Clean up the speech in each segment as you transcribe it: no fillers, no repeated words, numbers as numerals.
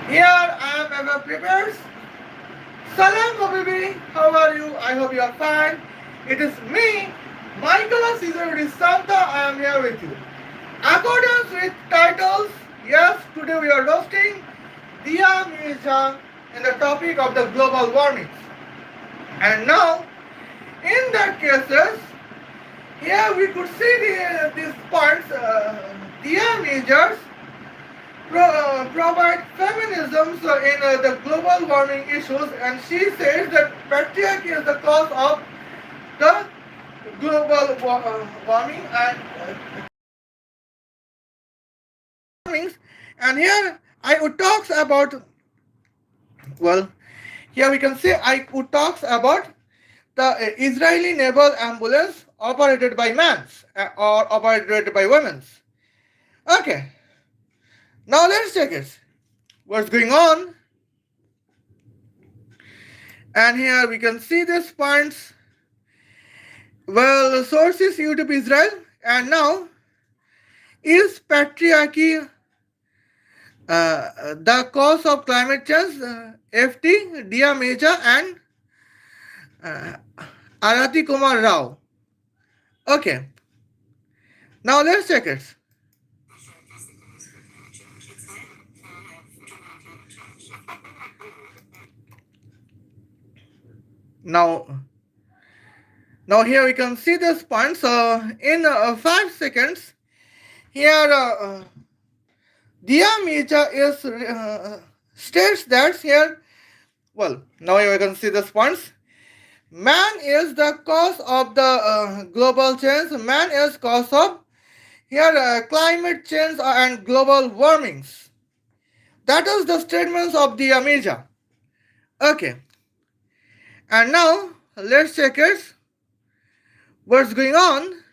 Here I am ever prepared. Salam Habibi, how are you? I hope you are fine. It is me, Michaela Santa. I am here with you. Accordance with titles, yes, today we are roasting Dia Mirza in the topic of the global warming. And now, in that cases, here we could see these points, Dia Mirza's provide feminism in the global warming issues, and she says that patriarchy is the cause of the global warming and here I would talks about, well, here we can say I would talks about the Israeli naval ambulance operated by men or operated by women. Okay, now let's check it. What's going on? And here we can see these points. Well, source is YouTube Israel, and now is patriarchy the cause of climate change? FT, Dia Meja, and uh, Arati Kumar Rao. Okay, now let's check it. Now, now here we can see this point. So in 5 seconds, here Dia Meja is states that here. Well, now you can see this points. Man is the cause of the global change. Man is cause of here climate change and global warmings. That is the statements of the Meja. Okay, and now let's check it. What's going on?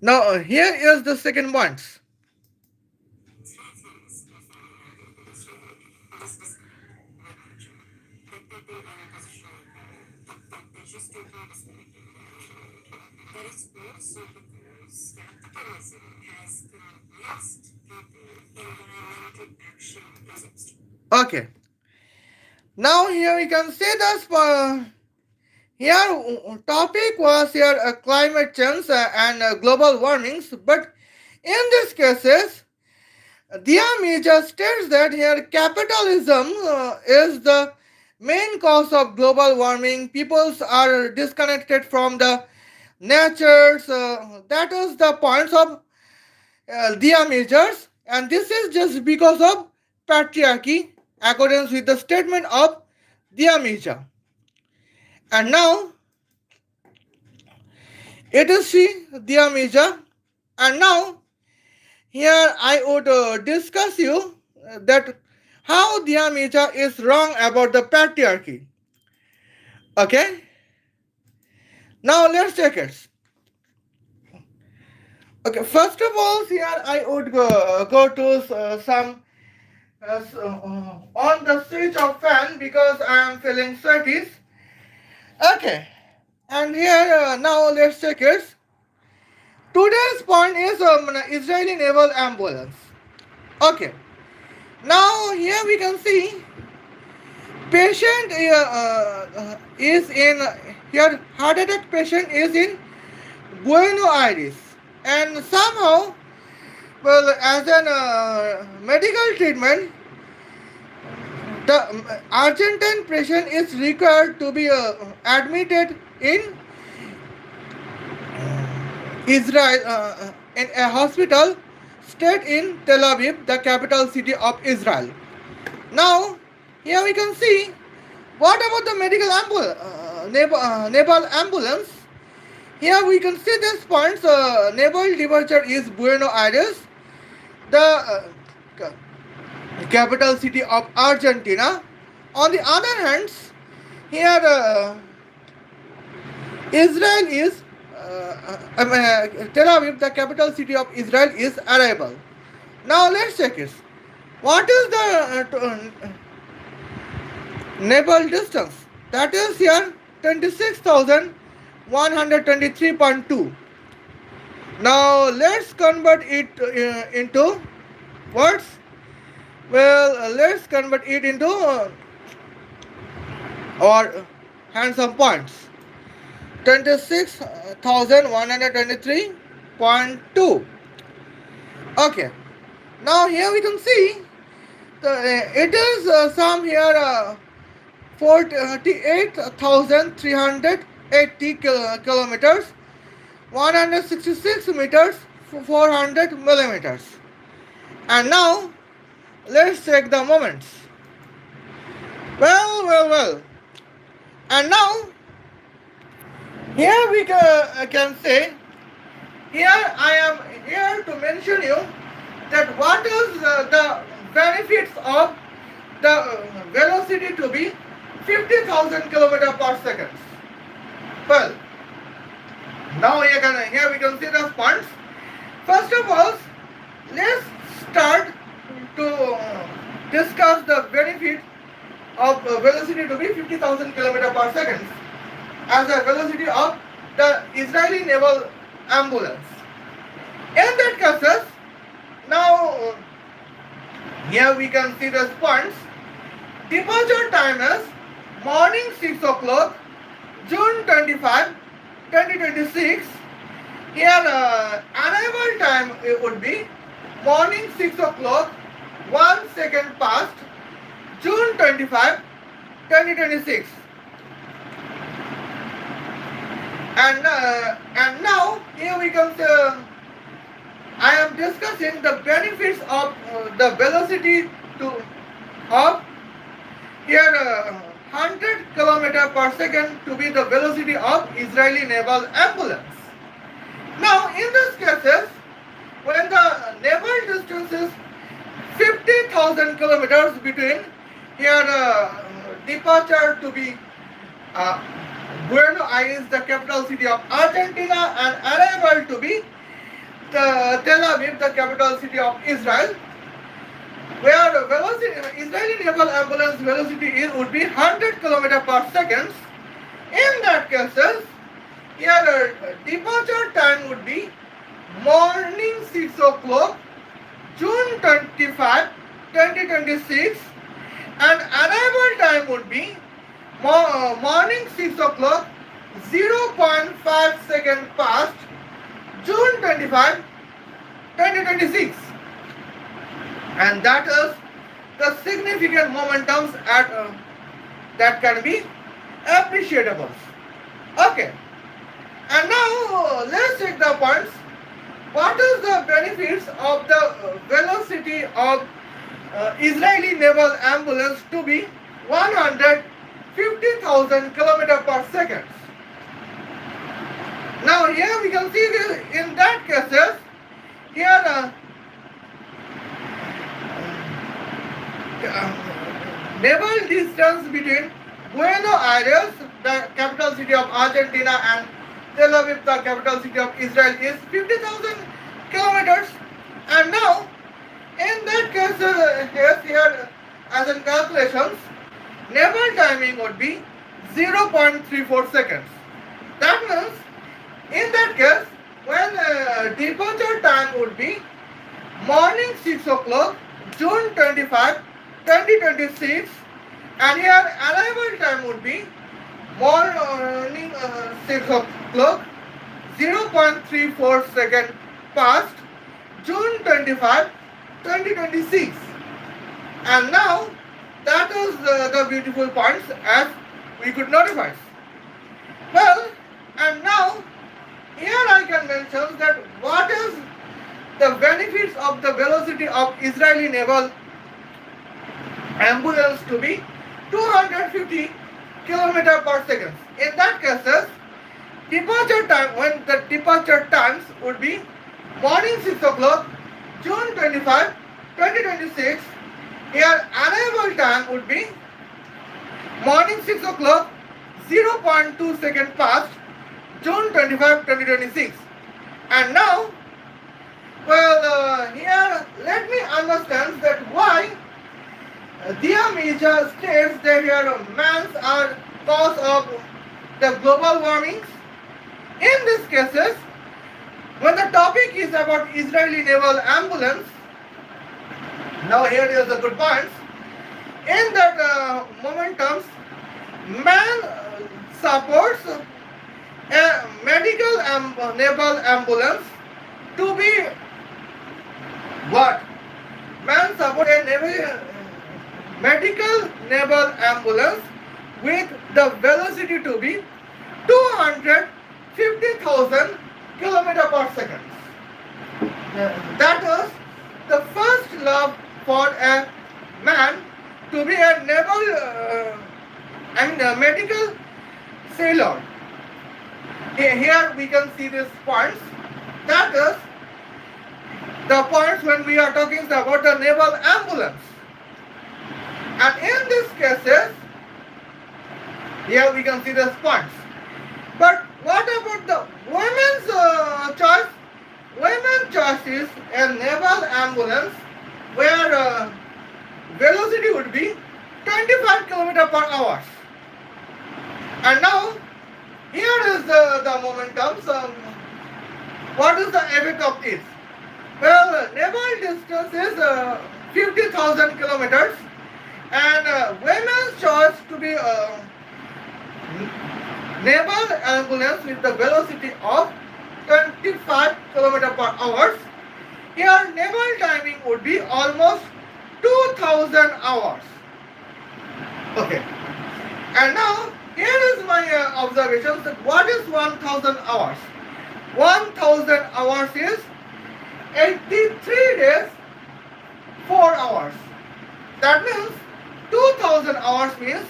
Now here is the second point. Okay. Now here we can see this. Here topic was here climate change and global warmings, but in these cases, Dia Meja states that here capitalism is the main cause of global warming. Peoples are disconnected from the natures. That is the points of Dia Mejas, and this is just because of patriarchy, according with the statement of Dia Meja. And now it is she, Dia Meja, and now here I would discuss you that how Dia Meja is wrong about the patriarchy. Okay? Now let's check it. Okay, first of all, here I would go to some on the switch of fan because I am feeling sweaty. Okay, and here now let's check it. Today's point is Israeli naval ambulance. Okay, now here we can see patient is in here heart attack patient is in Buenos Aires, and somehow, well, as an medical treatment, the Argentine patient is required to be admitted in Israel in a hospital stayed in Tel Aviv, the capital city of Israel. Now, here we can see what about the medical naval ambulance. Here we can see this points. Naval departure is Buenos Aires, the capital city of Argentina. On the other hand, here Israel is Tel Aviv, the capital city of Israel, is arrival. Now let's check it. What is the naval distance? That is here 26,123.2. Now let's convert it into words? Well, let's convert it into our handsome points. 26,123.2. Okay. Now here we can see it is some here 48,380 kilometers, 166 meters, 400 millimeters. And now let's check the moments. Well. And now here we can say, here I am here to mention you that what is the benefits of the velocity to be 50,000 kilometers per second. Well, now here we can see the points. First of all, let's start to discuss the benefit of velocity to be 50,000 kilometers per second as the velocity of the Israeli naval ambulance. In that cases, now here we can see the points. Departure time is morning 6 o'clock, June 25, 2026. Here arrival time it would be morning 6 o'clock, 1 second past, June 25, 2026. And now here we can say, I am discussing the benefits of the velocity of here 100 kilometers per second to be the velocity of Israeli naval ambulance. Now in these cases, when the naval distance is 50,000 kilometers between here departure to be Buenos Aires, the capital city of Argentina, and arrival to be Tel Aviv, the capital city of Israel, where Israeli naval ambulance velocity would be 100 kilometers per second. In that cases, here departure time would be morning 6 o'clock, June 25, 2026, and arrival time would be morning 6 o'clock, 0.5 seconds past, June 25, 2026. And that is the significant momentums that can be appreciable. Okay. And now let's check the points. What is the benefits of the velocity of Israeli naval ambulance to be 150,000 kilometers per second? Now here we can see this, in that cases, here naval distance between Buenos Aires, the capital city of Argentina, and Tel Aviv, the capital city of Israel, is 50,000 kilometers. And now, in that case, here as in calculations, naval timing would be 0.34 seconds. That means, in that case, when departure time would be morning 6 o'clock, June 25, 2026, and here arrival time would be morning 6 o'clock, 0.34 second past, June 25, 2026. And now, that is the beautiful points as we could notify. Well, and now, here I can mention that what is the benefits of the velocity of Israeli naval ambulance to be 250 kilometers per second. In that cases, departure time, when the departure times would be morning 6 o'clock, June 25, 2026. Here arrival time would be morning 6 o'clock, 0.2 seconds past, June 25, 2026. And now, well, here let me understand that why Mirza states that here mans are cause of the global warming. In these cases, when the topic is about Israeli naval ambulance, Now here is the good points. In that momentums, man supports a medical naval ambulance to be what? Man supports a medical naval ambulance with the velocity to be 250,000 kilometers per second. That was the first love for a man to be a naval a medical sailor. Here we can see these points. That is the points when we are talking about the naval ambulance. And in these cases, here we can see these points. But what about the women's choice? Women's choice is a naval ambulance where velocity would be 25 km per hour. And now, here is the momentum. What is the effect of this? Well, naval distance is 50,000 kilometers, and women's choice to be naval ambulance with the velocity of 25 km per hour. Here, naval timing would be almost 2000 hours. Okay. And now, here is my observation that what is 1000 hours? 1000 hours is 83 days, 4 hours. That means 2000 hours means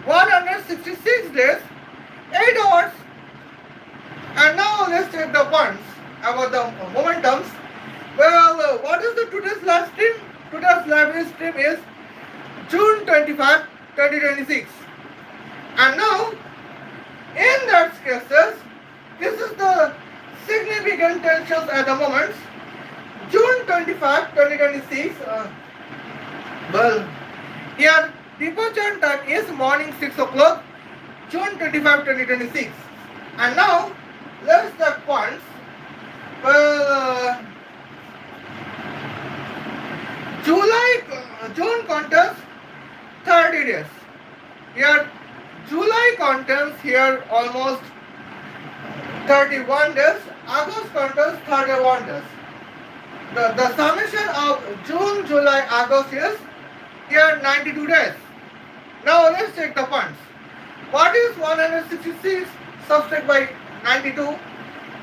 166 days, 8 hours. And now let's take the points about the momentums. Well, what is the today's live stream? Today's live stream is June 25, 2026. And now, in that cases, this is the significant tensions at the moment. June 25, 2026. Well, here departure time is morning 6 o'clock, June 25, 2026. And now, let's take points. Well, June contains 30 days. Here, July contains here almost 31 days. August contains 31 days. The summation of June, July, August is here 92 days. Now let's take the points. What is 166 subtract by 92?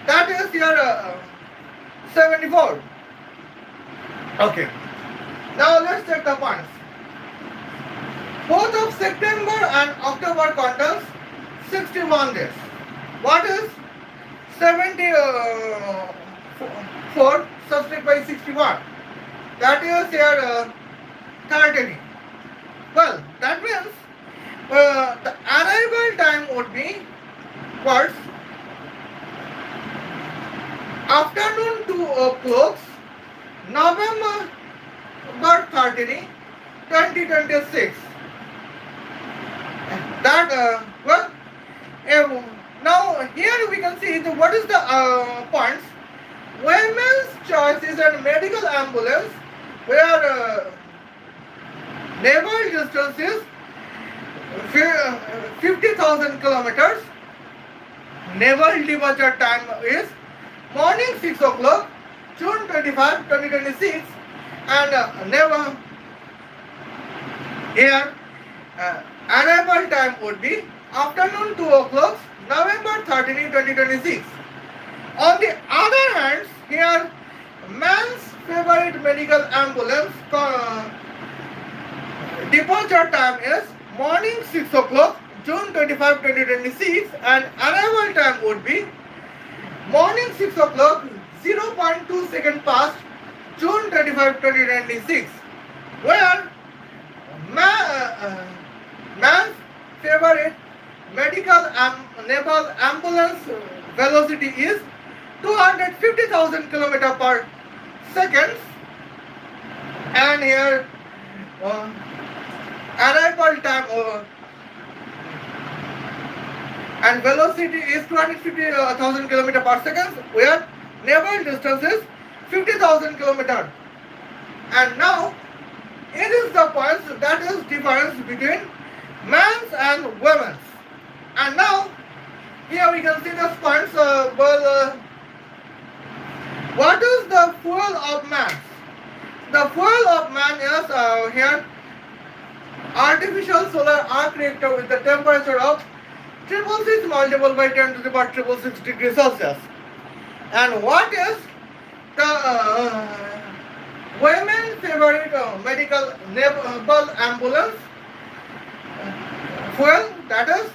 That is here 74. Okay. Now let's take the points. Both of September and October contains 61 days. What is 74 subtract by 61? That is here 30. Well, that means the arrival time would be what? Afternoon 2 o'clock, November 30, 2026. That now here we can see what is the points. Women's choice is a medical ambulance where naval distance is 50,000 kilometers. Naval departure time is morning 6 o'clock, June 25, 2026, and naval here arrival time would be afternoon 2 o'clock, November 13, 2026. On the other hand, here man's favorite medical ambulance departure time is morning 6 o'clock, June 25, 2026, and arrival time would be morning 6 o'clock, 0.2 seconds past, June 25, 2026, where man's favorite medical naval ambulance velocity is 250,000 km per second, and here arrival time and velocity is 250,000 km per second, where naval distance is 50,000 km. And now It is the points that is difference between men's and women's. And now here we can see the points. What is the fuel of man? The fuel of man is here artificial solar arc reactor with the temperature of 666 multiplied by 10 to the power 666 degrees Celsius. And what is the women favorite medical naval ambulance fuel? That is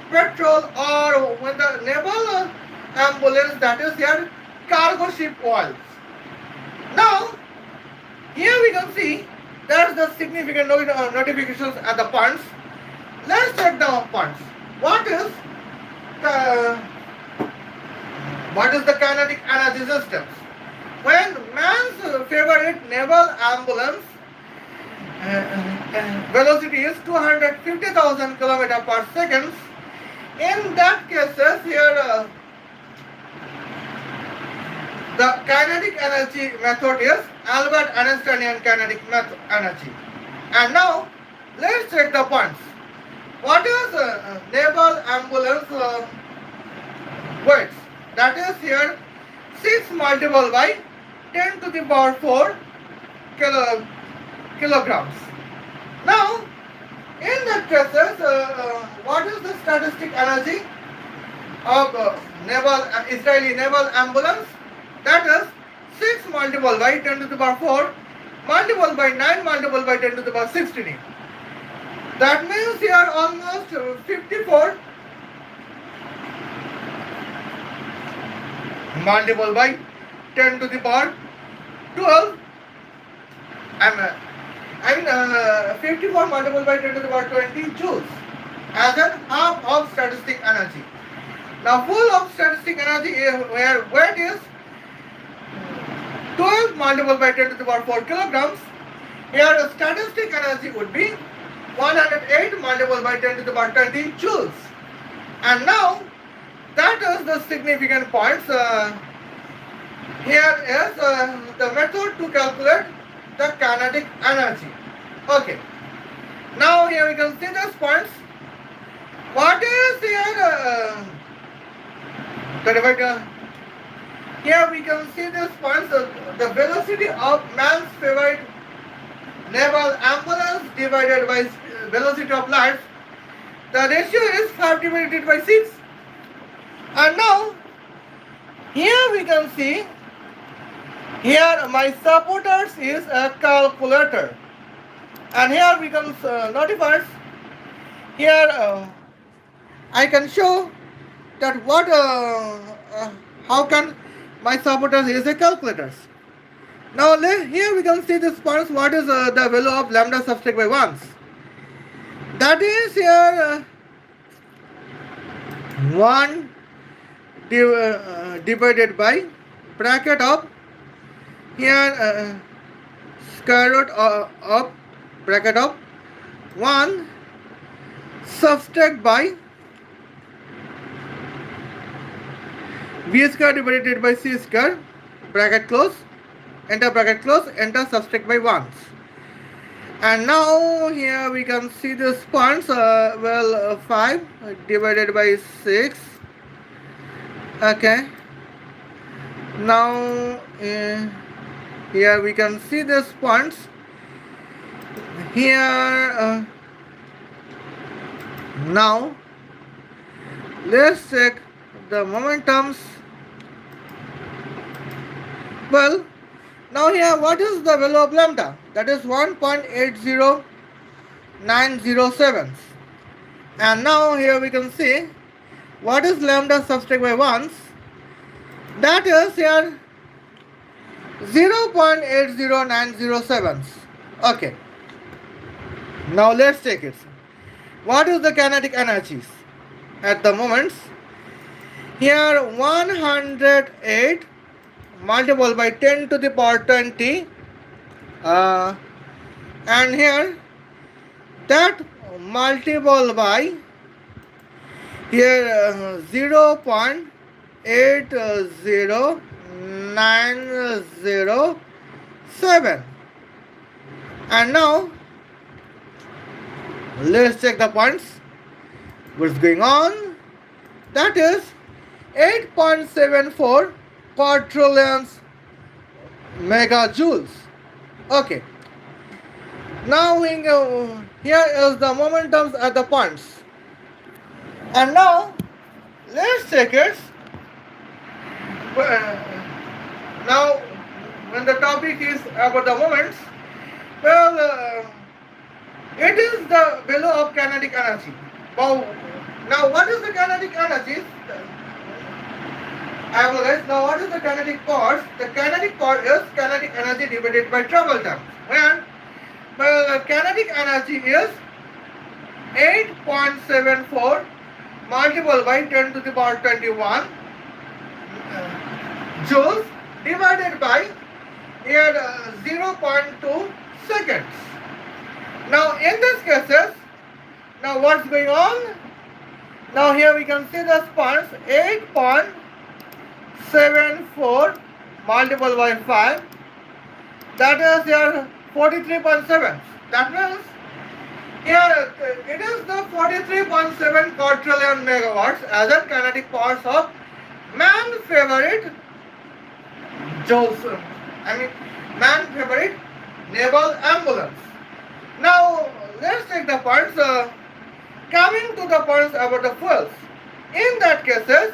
petrol, or when the naval ambulance, that is here cargo ship oils. Now here we can see there's the significant notifications at the points. Let's check the points. The what is the kinetic energy systems? When man's favorite naval ambulance velocity is 250,000 km per second, in that cases here the kinetic energy method is Albert Einsteinian kinetic method energy. And now let's check the points. What is naval ambulance weights? That is here 6 multiplied by 10 to the power 4 kilograms. Now in that cases, what is the statistic energy of Israeli naval ambulance? That is 6 multiplied by 10 to the power 4 multiplied by 9 multiplied by 10 to the power 16. That means here almost 54 multiplied by 10 to the power 12. I mean 54 multiplied by 10 to the power 20 joules as an half of statistic energy. Now full of statistic energy where weight is 12 multiplied by 10 to the power 4 kilograms. Here statistic energy would be 108 multiplied by 10 to the power 20 joules. And now that is the significant points. Here is the method to calculate the kinetic energy. Okay. Now here we can see these points. What is here? Here we can see these points. The velocity of man's favorite naval ambulance divided by velocity of light. The ratio is 5 divided by 6. And now here we can see. Here my supporters is a calculator, and here we can notify. Here I can show that what how can my supporters is a calculator. Now here we can see this points. What is the value of lambda subtract by 1? That is here 1 divided by bracket of here square root of bracket of 1 subtract by b square divided by c square, bracket close, enter bracket close, enter subtract by 1. And now here we can see this points. 5 divided by 6. Okay. Now here we can see this points. Here now let's check the momentums. Well, now here what is the value of lambda? That is 1.80907. And now here we can see what is lambda subtract by 1. That is here 0.80907. Okay. Now let's take it. What is the kinetic energies at the moments? Here 108 multiplied by 10 to the power 20, and here that multiplied by here 0.80907. And now let's check the points. What's going on? That is 8.74 quadrillions megajoules. Okay. Now here is the momentums at the points. And now let's check it. Now when the topic is about the moments, well, it is the value of kinetic energy. Now what is the kinetic energy? I apologize. Now what is the kinetic force? The kinetic force is kinetic energy divided by travel time. When well, kinetic energy is 8.74 multiplied by 10 to the power 21 joules divided by here 0.2 seconds. Now in this cases, now what's going on? Now here we can see the response 8.74 multiplied by 5, that is here 43.7. That means here it is the 43.7 quadrillion megawatts as a kinetic force of man favorite Jolson. I mean man favorite naval ambulance. Now let's take the points. Coming to the points about the fuels. In that cases,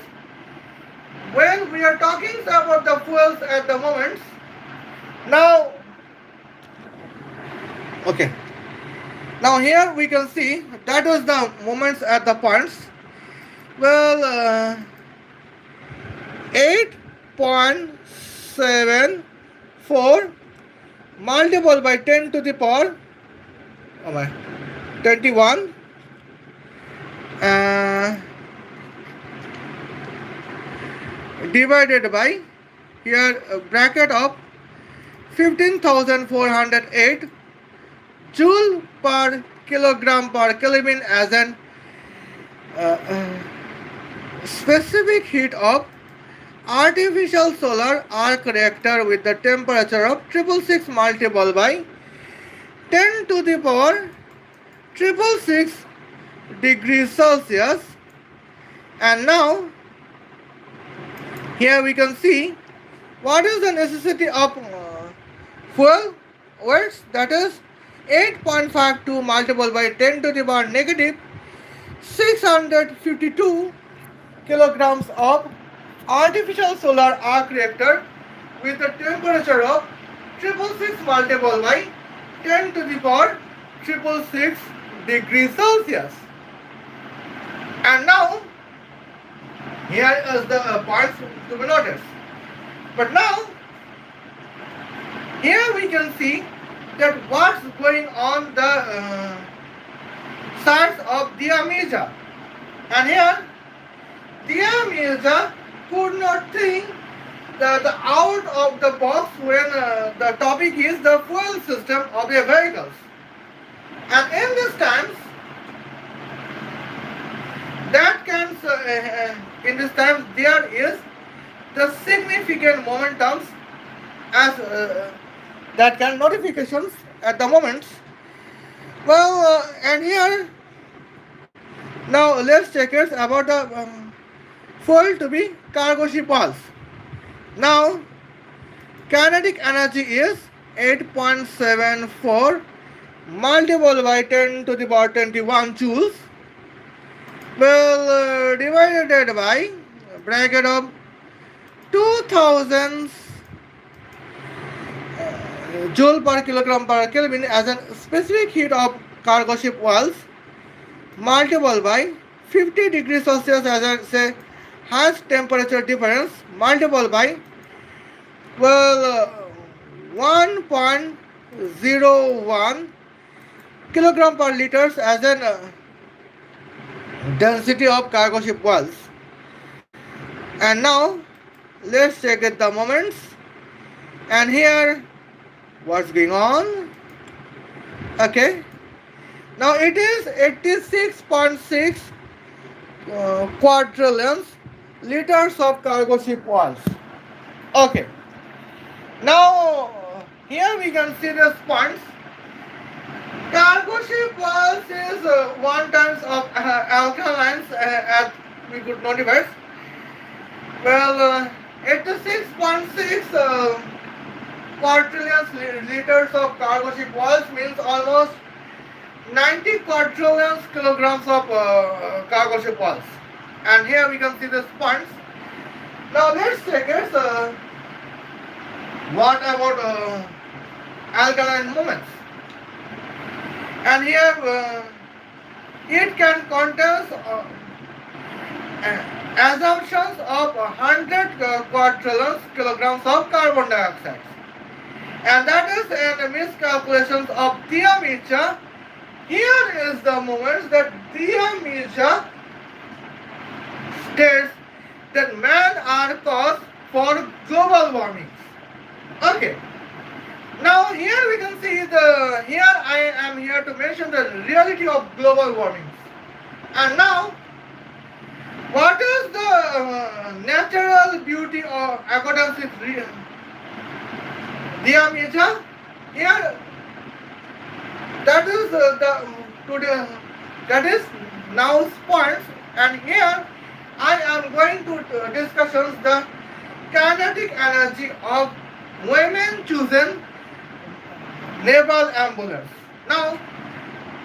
when we are talking about the fuels at the moment, now okay. Now here we can see that was the moments at the points. Well, 8.74 multiplied by 10 to the power 21 divided by here bracket of 15,408 joule per kilogram per Kelvin as an specific heat of artificial solar arc reactor with the temperature of 666 multiplied by 10 to the power 666 degrees Celsius. And now here we can see what is the necessity of fuel words, that is 8.52 multiplied by 10 to the power negative 652 kilograms of artificial solar arc reactor with a temperature of 666 multiplied by 10 to the power 666 degrees Celsius. And now here is the points to be noticed. But now here we can see that what's going on the sides of Dia Mirza. And here Dia Mirza could not think the out of the box when the topic is the fuel system of the vehicles. And in these times, that can in these times there is the significant momentums as that can notifications at the moment. Well, and here now let's check it about the fuel to be cargo ship walls. Now kinetic energy is 8.74 multiplied by 10 to the power 21 joules. Well, divided by bracket of 2000 joule per kilogram per Kelvin as a specific heat of cargo ship walls multiplied by 50 degrees Celsius as a say highest temperature difference multiplied by 1.01 kilogram per liters as an density of cargo ship walls. And now let's check it the moments. And here what's going on? Okay. Now it is 86.6 quadrillions liters of cargo ship walls. Okay. Now here we can see the points. Cargo ship pulse is 1 tons of alkalines as we could notice. Well, 86.6 quadrillion liters of cargo ship pulse means almost 90 quadrillion kilograms of cargo ship pulse. And here we can see the points. Now let's check it. What about alkaline moments? And here it can contain assumptions of 100 quadrillion kilograms of carbon dioxide. And that is in miscalculations of diameter. Here is the moment that diameter states that man are cause for global warming. Okay. Now here we can see here I am here to mention the reality of global warming. And now what is the natural beauty of accordance with diameter? Here that is that is now points, and here I am going to discuss the kinetic energy of women chosen naval ambulance. Now,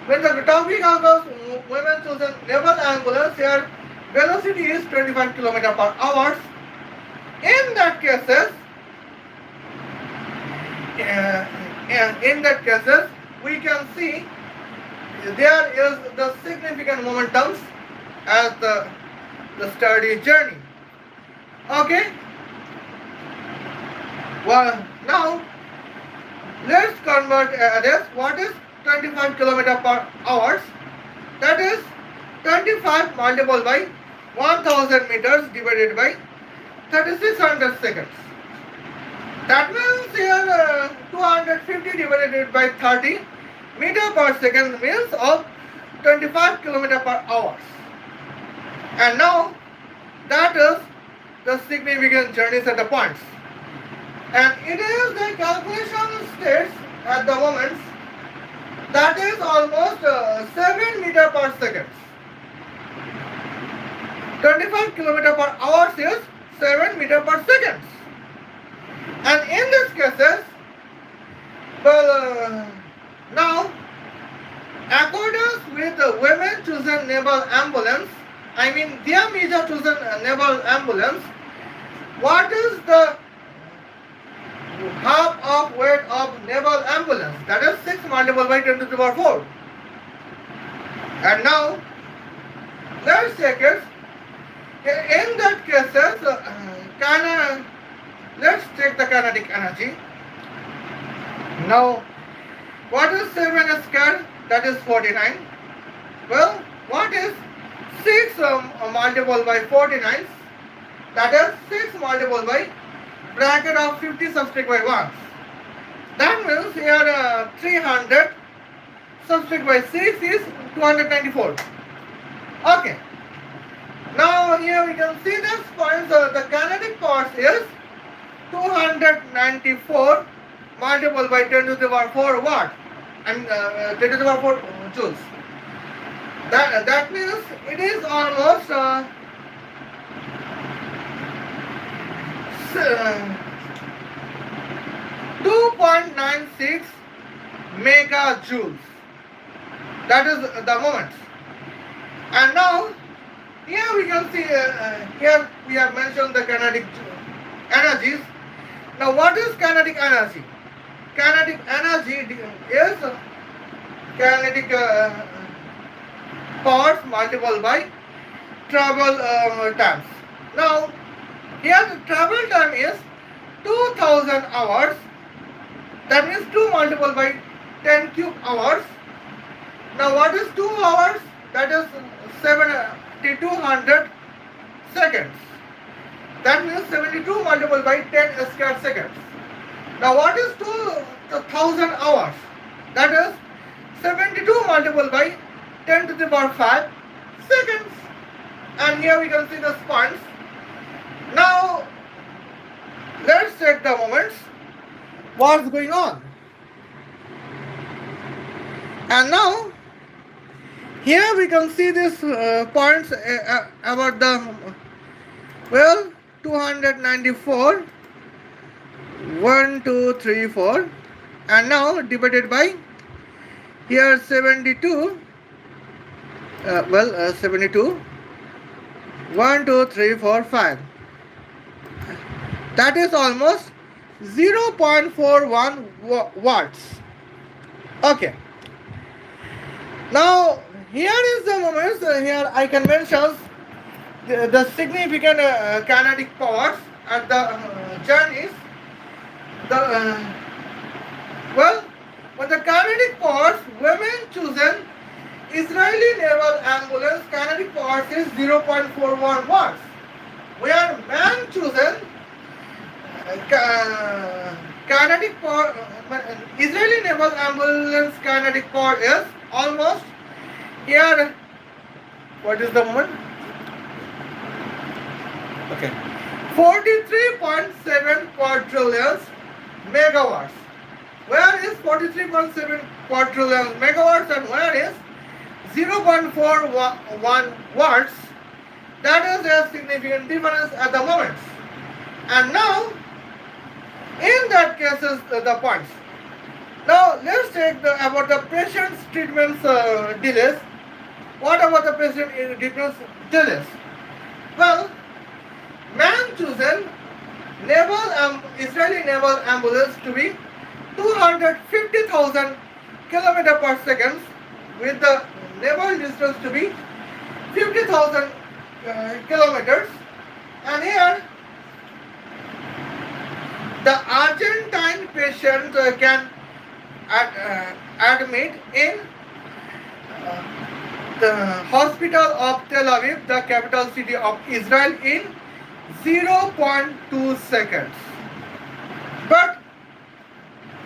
when the topic of women chosen naval ambulance, here velocity is 25 km per hour. In that cases, we can see there is the significant momentums as the steady journey. Okay. Well, now let's convert this. What is 25 km per hour? That is 25 multiplied by 1000 meters divided by 3600 seconds. That means here 250 divided by 30 meter per second means of 25 km per hour. And now that is the significant journeys at the points. And it is the calculation states at the moment that is almost 7 meter per second. 25 km per hour is 7 meter per second. And in this cases, well, now, accordance with the women chosen naval ambulance, I mean diameter chosen naval ambulance, what is the half of weight of naval ambulance? That is 6 multiplied by 10 to the power 4. And now, let's check it. In that cases, let's check the kinetic energy. Now, what is 7 square? That is 49. Well, what is 6 multiplied by 49? That is 6 multiplied by bracket of 50 subtract by 1. That means here 300 subtract by 6 is 294. Okay. Now here we can see this point. The kinetic force is 294 multiplied by 10 to the power 4 watt and 10 to the power 4 joules. That means it is almost 2.96 megajoules. That is the moment. And now here we can see here we have mentioned the kinetic energies. Now what is kinetic energy? Kinetic energy is kinetic force multiplied by travel times. Now here the travel time is 2000 hours. That means 2 multiplied by 10 cube hours. Now what is 2 hours? That is 7200 seconds. That means 72 multiplied by 10 square seconds. Now what is 2000 hours? That is 72 multiplied by 10 to the power 5 seconds. And here we can see the sponge. Now let's check the moments. What's going on? And now here we can see these points about the, well, 294, 1, 2, 3, 4, and now divided by here 72, 72, 1, 2, 3, 4, 5. That is almost 0.41 watts. Okay. Now here is the moments. Here I can mention the significant kinetic powers at the journeys. The well, when the kinetic powers, women chosen Israeli naval ambulance kinetic powers is 0.41 watts, where man chosen kinetic power, Israeli naval ambulance kinetic power is almost here. What is the moment? Okay, 43.7 quadrillions megawatts. Where is 43.7 quadrillions megawatts and where is 0.41 watts? That is a significant difference at the moment. And now, in that case, is the points. Now let's take about the patient's treatment delays. What about the patient treatment delays? Well, man chosen Israeli naval ambulance to be 250,000 kilometer per second, with the naval distance to be 50,000 kilometers. And here the Argentine patient can admit in the hospital of Tel Aviv, the capital city of Israel, in 0.2 seconds. But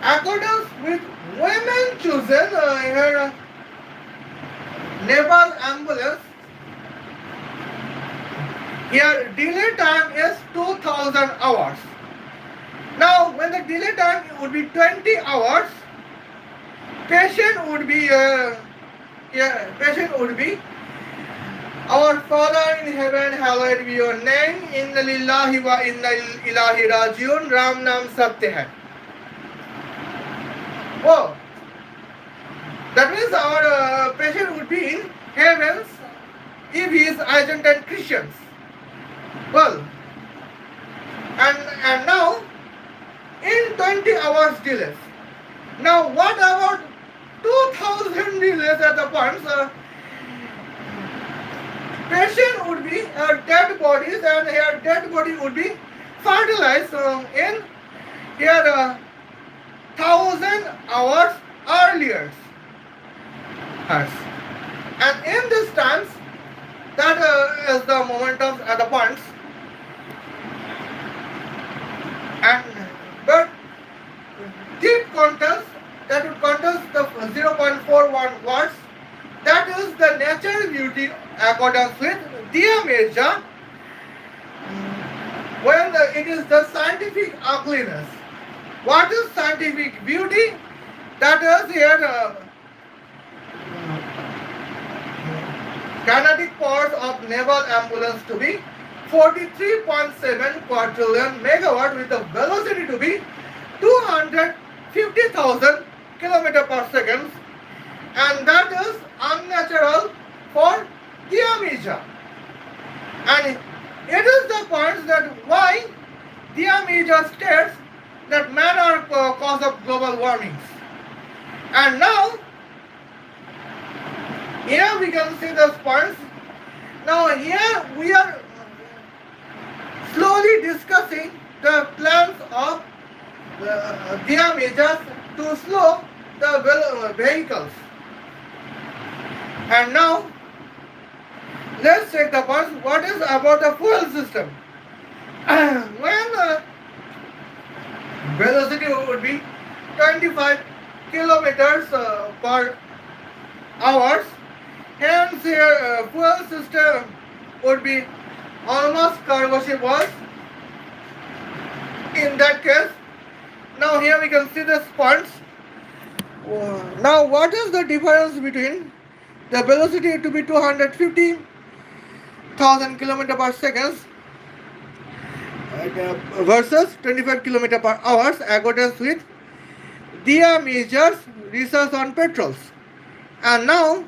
according with women chosen here naval ambulance, here delay time is 2000 hours. Now when the delay time would be 20 hours, patient would be our Father in heaven, hallowed be your name. Inna lillahi wa inna ilahi rajiun. Ram naam satya hai. Oh, that means our patient would be in heavens if he is Argentine Christians. Well, and now in 20 hours delays. Now what about 2000 delays at the points? Patient would be dead bodies, and here dead body would be fertilized in here 1000 hours earlier. And in this times, that is the moment of the points. And but deep contents, that would contest the 0.41 watts. That is the natural beauty according with Dia Mirza, when it is the scientific ugliness. What is scientific beauty? That is here kinetic powers of naval ambulance to be 43.7 quadrillion megawatt, with the velocity to be 250,000 kilometer per second, and that is unnatural for Diamija. And it is the point that why Diamija states that men are cause of global warmings. And now here we can see those points. Now here we are slowly discussing the plans of Diamija to slow the vehicles. And now let's take the points. What is about the fuel system? When velocity would be 25 kilometers per hour, hence here fuel system would be almost convertible in that case. Now here we can see the points. Now, what is the difference between the velocity to be 250,000 kilometer per second versus 25 kilometer per hour accordance with Dia measures research on petrols. And now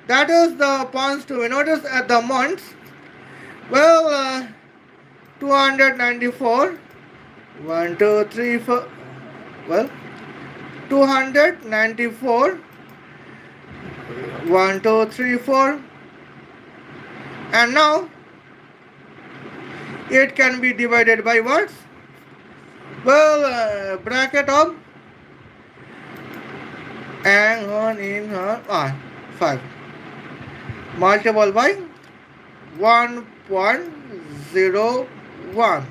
that is the points to notice at the months. Well, 294, 1, 2, 3, 4. Well, 294, 1, 2, 3, 4. And now it can be divided by what? Well, bracket of hang on in her 5 multiple by 1.01.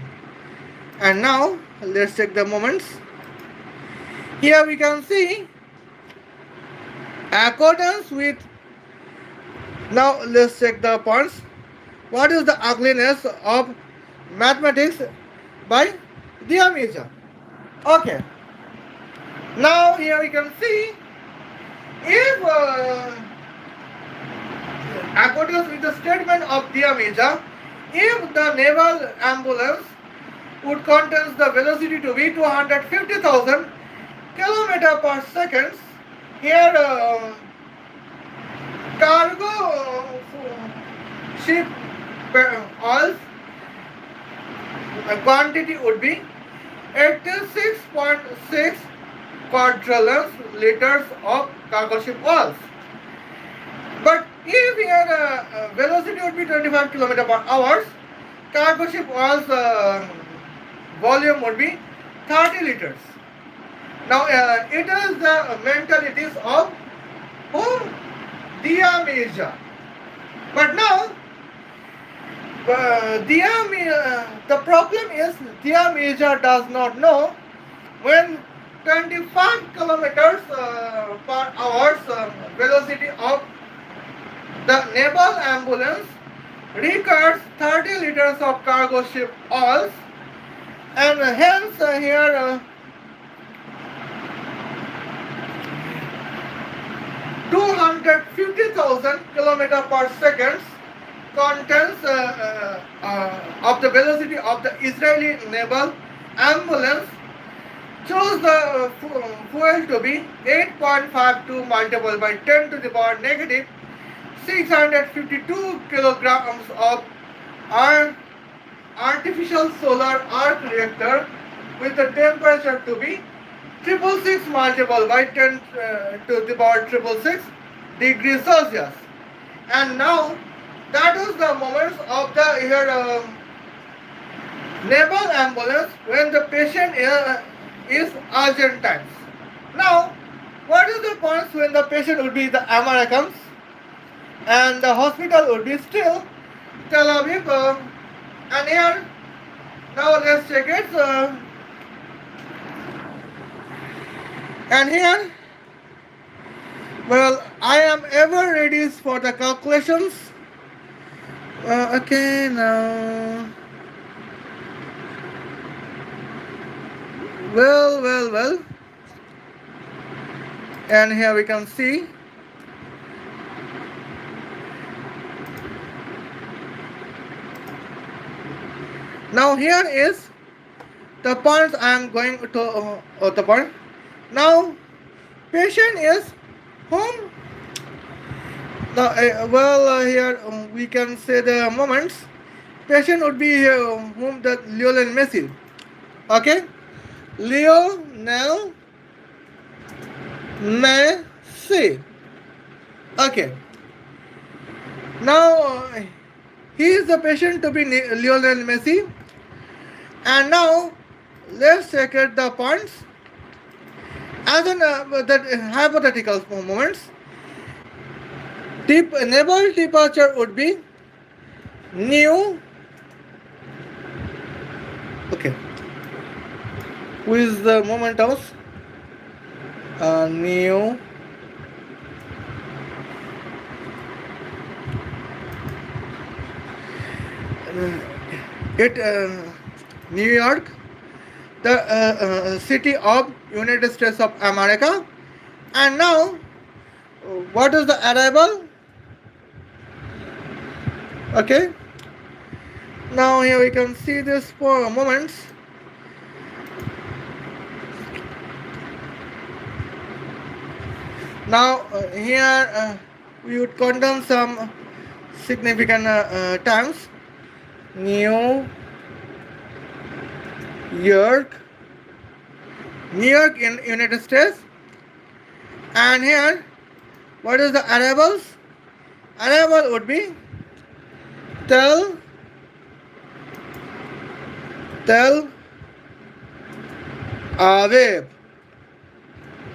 And now let's check the moments. Here we can see accordance with. Now let's check the points. What is the ugliness of mathematics by Diameter? Okay. Now here we can see if according with the statement of Diameter, if the naval ambulance would contain the velocity to be 250,000 kilometer per second, here cargo ship oil quantity would be 86.6 quadrillion liters of cargo ship oils. But if your velocity would be 25 km per hour, cargo ship oils volume would be 30 liters. Now it is the mentalities of whom? Diameter. But now the problem is Diameter does not know when 25 kilometers per hour velocity of the naval ambulance requires 30 liters of cargo ship oils, and hence here 250,000 kilometer per second contains of the velocity of the Israeli naval ambulance. Choose the fuel to be 8.52 multiplied by 10 to the power negative 652 kilograms of artificial solar arc reactor with the temperature to be 666 multiplied by 10 to the power 666 degrees Celsius. And now that is the moments of the here naval ambulance when the patient is urgent times. Now, what is the points when the patient would be the Americans and the hospital would be still Tel Aviv? And here, now let's check it. And here, well, I am ever ready for the calculations. Okay, now. Well. And here we can see now here is the points I am going to the point. Now patient is whom the here we can say the moments. Patient would be whom the Lionel Messi. Okay, Lionel Messi. Okay. Now he is the patient to be Lionel Messi. And now let's check out the points as an the hypothetical moments. Naval departure would be new. Okay. Who is the moment of new New York, the city of United States of America, And now, what is the arrival? Okay. Now here we can see this for moments. Now here we would contain some significant terms. New York, New York in United States, and here what is the arrivals? Arrival would be Tel Tel Aviv.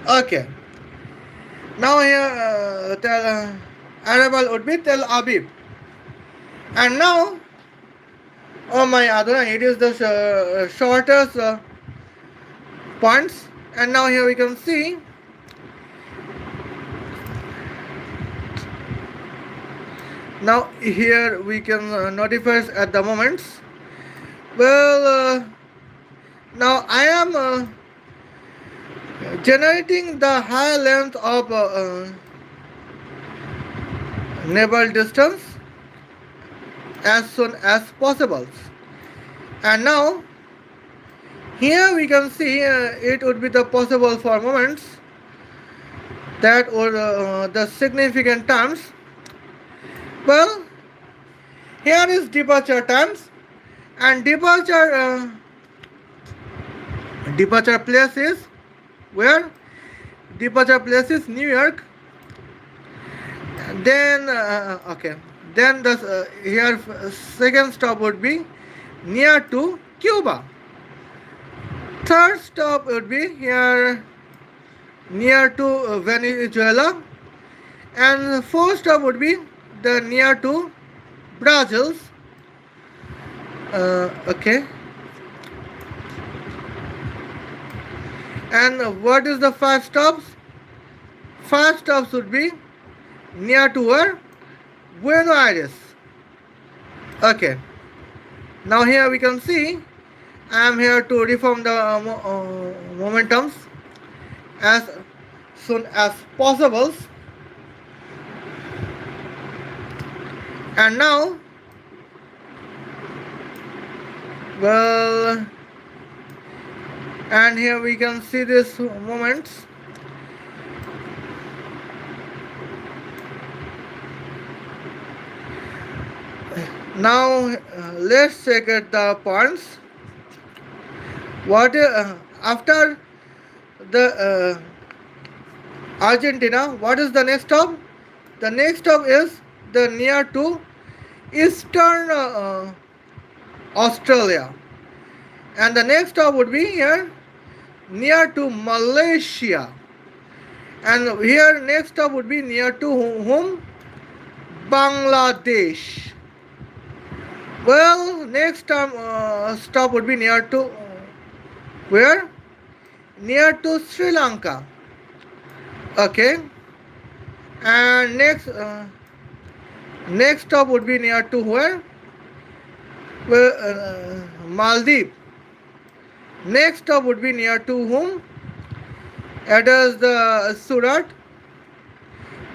Okay. Now here arrival would be Tel Aviv, and now oh my other it is the shortest points, and now here we can see now here we can notify at the moments. Well, now I am generating the high length of naval distance as soon as possible. And now here we can see it would be the possible for moments that would the significant terms. Well, here is departure times, and departure place is where? Departure place is New York. Then okay. Then the here second stop would be near to Cuba. Third stop would be here near to Venezuela, and fourth stop would be the near to Brazil. Okay. And what is the five stops? Five stops would be near to where? Buenos Aires. Okay. Now here we can see I am here to reform the momentums as soon as possible. And now, well, and here we can see this moments. Now let's check at the points. What after the Argentina? What is the next stop? The next stop is the near to Eastern Australia, and the next stop would be here near to Malaysia, and here next stop would be near to whom? Bangladesh. Well, next time stop would be near to where? Near to Sri Lanka. Okay. And next stop would be near to where? Well, Maldives. Next stop would be near to whom? It is the Surat.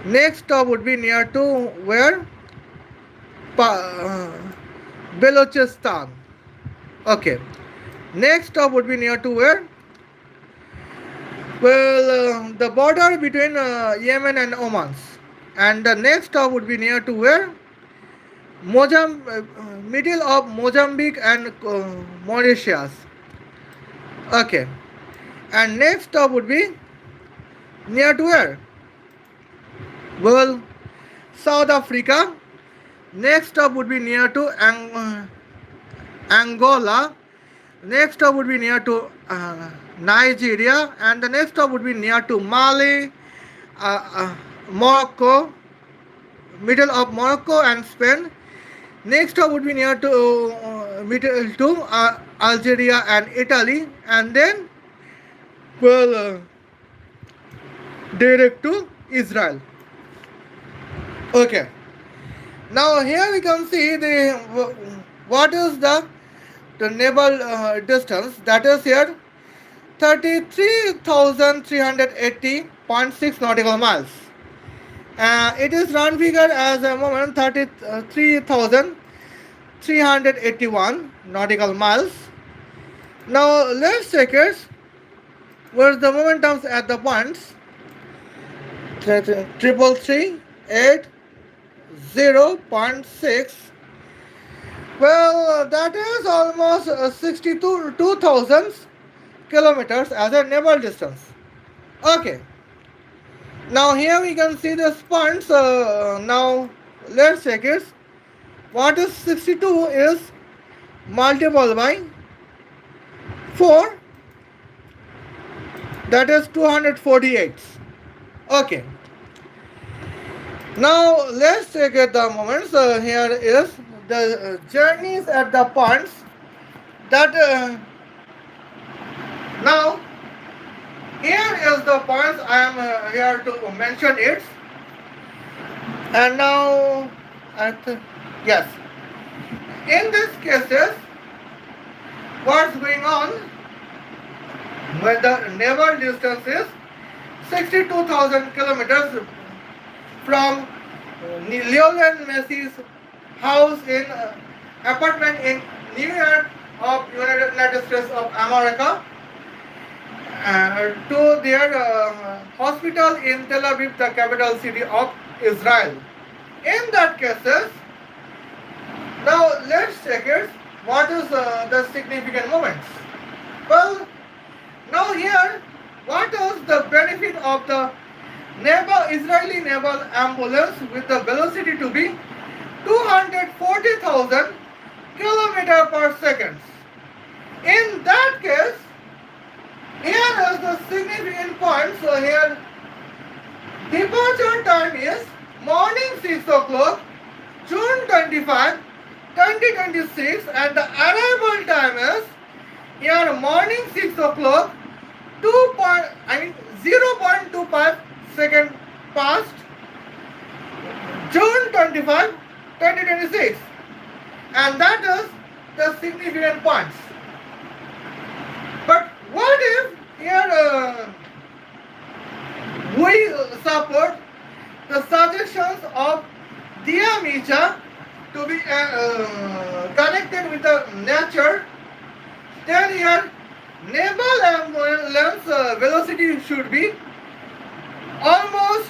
Next stop would be near to where? Balochistan. Okay. Next stop would be near to where? Well, the border between Yemen and Oman. And the next stop would be near to where? Middle of Mozambique and Mauritius. Okay. And next stop would be near to where? Well, South Africa. Next stop would be near to Angola. Next stop would be near to Nigeria, and the next stop would be near to Mali, Morocco, middle of Morocco and Spain. Next stop would be near to middle to Algeria and Italy, and then direct to Israel. Okay. Now here we can see what is the naval distance, that is here 33,380.6 nautical miles. It is round figure as a moment 33,381 nautical miles. Now let's check it. Where's the momentums at the points? Triple three eight 0.6. Well, that is almost 62,000 kilometers as a naval distance. Okay. Now here we can see the points. Now let's check it. What is 62 is multiple by 4. That is 248. Okay. Now let's check it the moments. Here is the journeys at the points that now here is the points I am here to mention it. And now yes, in this cases what's going on when the naval distance is 62,000 kilometers from Lionel Messi's house in apartment in New York of United States of America to their hospital in Tel Aviv, the capital city of Israel. In that cases, now let's check it. What is the significant moments? Well, now here, what is the benefit of the Israeli naval ambulance with the velocity to be 240,000 kilometers per second? In that case, here is the significant point. So here, departure time is morning 6 o'clock, June 25, 2026, and the arrival time is here morning 6 o'clock, 0.25 second past June 25, 2026, and that is the significant points. But what if here we support the suggestions of Diamija to be connected with the nature? Then here naval ambulance velocity should be almost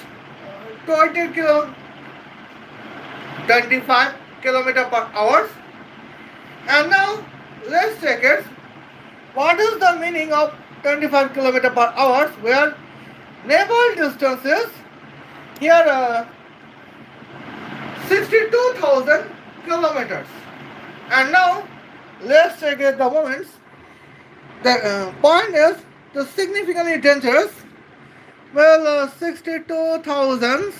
25 kilometer per hour. And now let's check it. What is the meaning of 25 kilometer per hour where naval distance is here 62,000 kilometers? And now let's check it the moments. The point is the significantly dangerous. Well, 62,000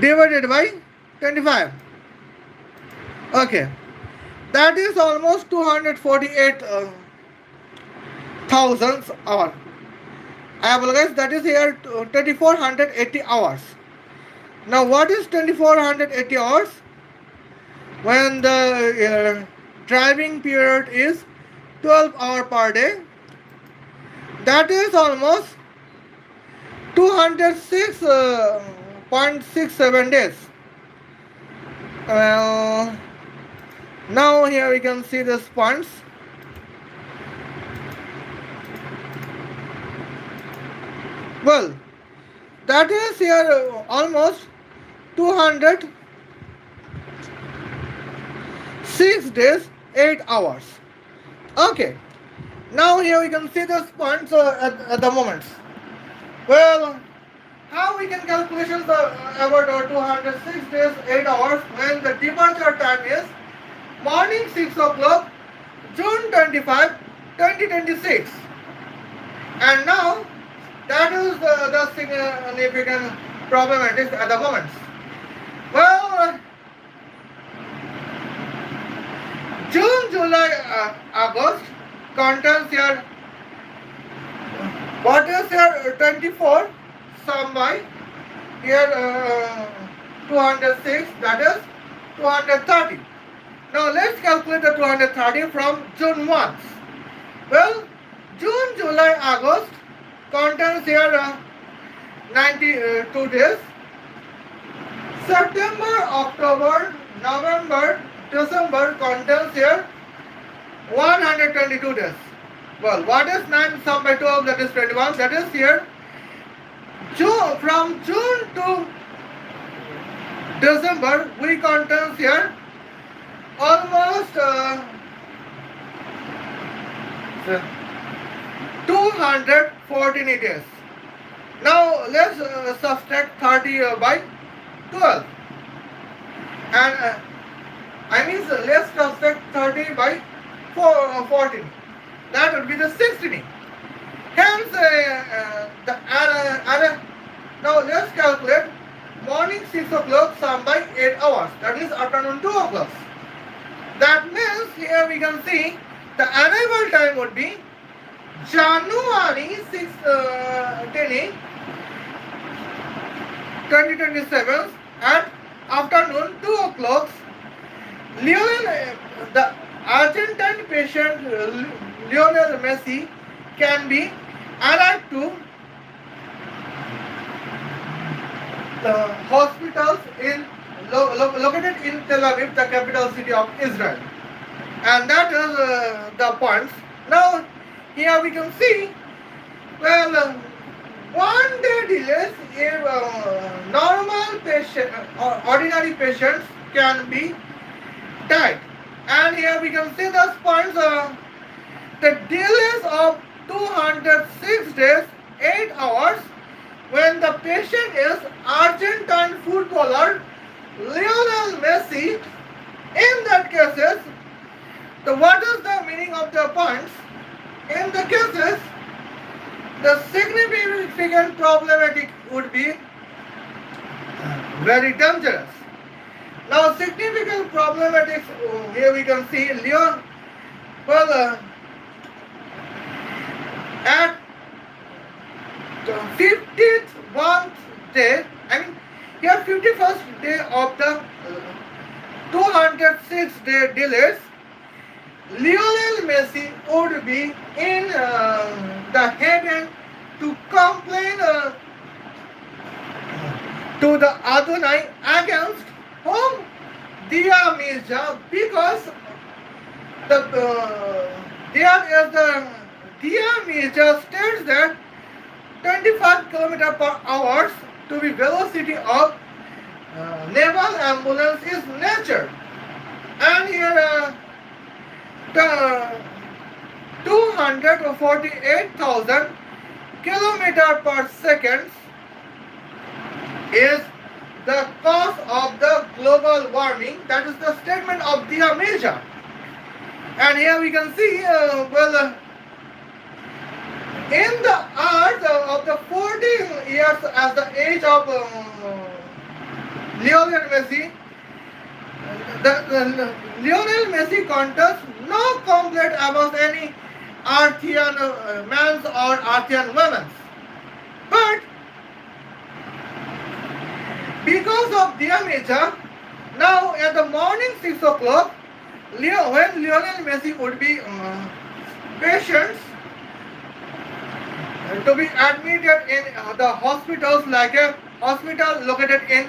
divided by 25. Okay, that is almost 248,000 hours. I apologize, that is here 2480 hours. Now, what is 2480 hours? When the driving period is 12 hours per day, that is almost 206.67 days. Now here we can see these points. Well, that is here almost 206 days, 8 hours. Okay. Now here we can see these points at the moment. Well, how we can calculations about 206 days, 8 hours when the departure time is morning 6 o'clock, June 25, 2026. And now that is the significant problematics at the moment. Well, June, July, August contains here what is here 24 sum by here 206, that is 230. Now let's calculate the 230 from June month. Well, June, July, August contains here 92 days. September, October, November, December contains here 122 days. Well, what is 9 sum by 12? That is 21. That is here from June to December we contains here almost 214 days. Now let's subtract 30 by 12, and let's subtract 30 by 14. That would be the 16. Hence, now let's calculate morning 6 o'clock sum by 8 hours. That is afternoon 2 o'clock. That means here we can see the arrival time would be January 6, 2027 at afternoon 2 o'clock. The Argentine patient Lionel Messi can be arrived to the hospitals located in Tel Aviv, the capital city of Israel. And that is the points. Now here we can see, well, 1 day delays if normal patient or ordinary patients can be died. And here we can see those points. The delays of 206 days, 8 hours, when the patient is Argentine footballer Lionel Messi. In that cases, what is the meaning of the points? In the cases, the significant problematic would be very dangerous. Now, significant problematics, here we can see Leon, well, at the 51st day, here 51st day of the 206 day delays, Lionel Messi would be in the heaven to complain to the Adonai against whom? Dia Mirza, because the Dia Mirza states that 25 km per hour to be velocity of naval ambulance is nature. And here the 248,000 km per second is the cause of the global warming. That is the statement of Dia Mirza. And here we can see, in the earth of the 14 years as the age of Lionel Messi, Lionel Messi contests no complaint about any Artian men's or Artian women's. But because of Dia Mirza, now at the morning 6 o'clock, when Lionel Messi would be patients to be admitted in the hospitals, like a hospital located in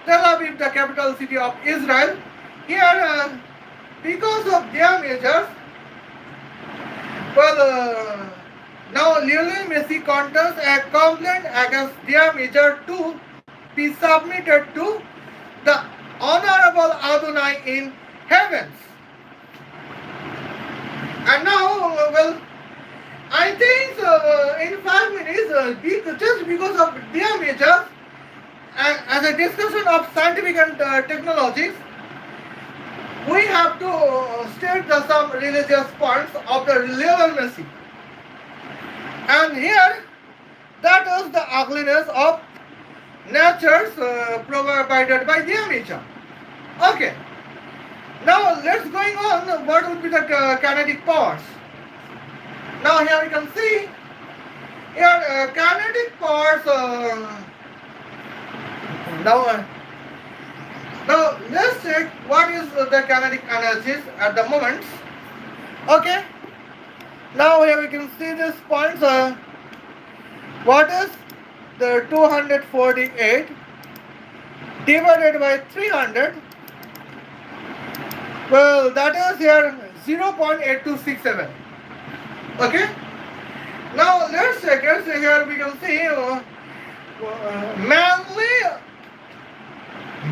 Tel Aviv, the capital city of Israel. Here, because of Dia Mirza, now Lionel Messi contests a complaint against Dia Mirza to be submitted to the Honorable Adonai in heavens. And now, I think in 5 minutes, just because of Dia Mirza, as a discussion of scientific and technologies, we have to state some religious points of the Lionel Messi. And here, that is the ugliness of natures provided by Dia Mirza. Okay. Now let's going on. What would be the kinetic powers? Now here we can see here kinetic powers. Now let's check what is the kinetic energies at the moment. Okay. Now here we can see this points. What is the 248 divided by 300? Well, that is here 0.8267. Okay. Now let's check it. So here we can see manly